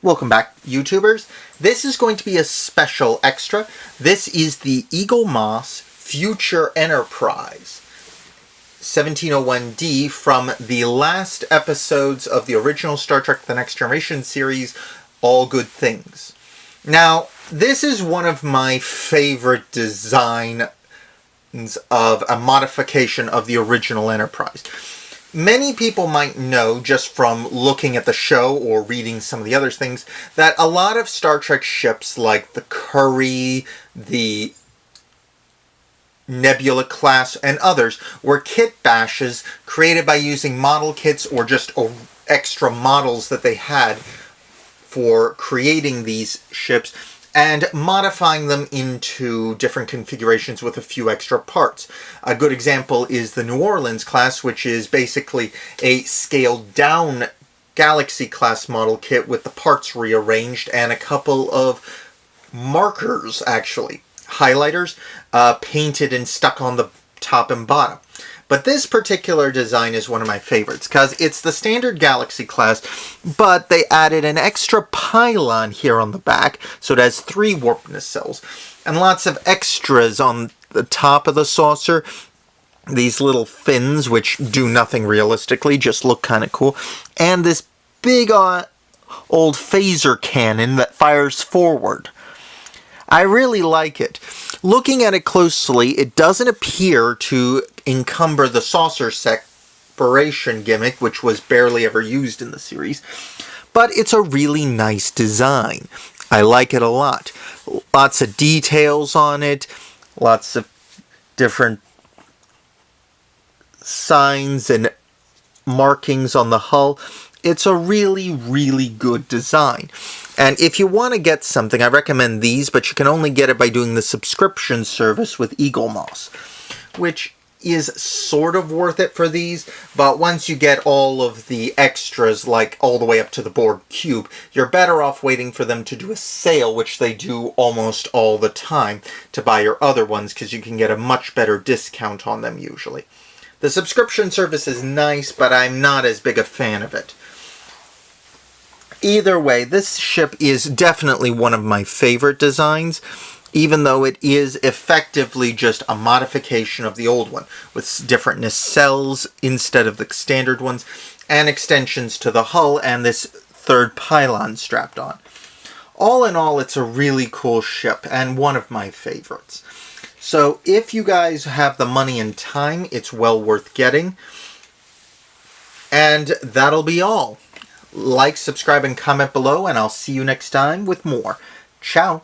Welcome back, YouTubers. This is going to be a special extra. This is the Eaglemoss Future Enterprise 1701D from the last episodes of the original Star Trek The Next Generation series, All Good Things. Now, this is one of my favorite designs of a modification of the original Enterprise. Many people might know, just from looking at the show or reading some of the other things, that a lot of Star Trek ships like the Curry, the Nebula class, and others were kit bashes created by using model kits or just extra models that they had for creating these ships and modifying them into different configurations with a few extra parts. A good example is the New Orleans class, which is basically a scaled down Galaxy class model kit with the parts rearranged and a couple of markers, actually, highlighters, painted and stuck on the top and bottom. But this particular design is one of my favorites because it's the standard Galaxy class, but they added an extra pylon here on the back, so it has 3 warp nacelles, and lots of extras on the top of the saucer. These little fins, which do nothing realistically, just look kind of cool, and this big old phaser cannon that fires forward. I really like it. Looking at it closely, it doesn't appear to encumber the saucer separation gimmick, which was barely ever used in the series, but it's a really nice design. I like it a lot. Lots of details on it, lots of different signs and markings on the hull. It's a really, really good design. And if you want to get something, I recommend these, but you can only get it by doing the subscription service with Eaglemoss, which is sort of worth it for these, but once you get all of the extras, like all the way up to the Borg cube, you're better off waiting for them to do a sale, which they do almost all the time, to buy your other ones, because you can get a much better discount on them usually. The subscription service is nice, but I'm not as big a fan of it. Either way, this ship is definitely one of my favorite designs, even though it is effectively just a modification of the old one, with different nacelles instead of the standard ones, and extensions to the hull and this 3rd pylon strapped on. All in all, it's a really cool ship, and one of my favorites. So if you guys have the money and time, it's well worth getting. And that'll be all. Like, subscribe, and comment below, and I'll see you next time with more. Ciao!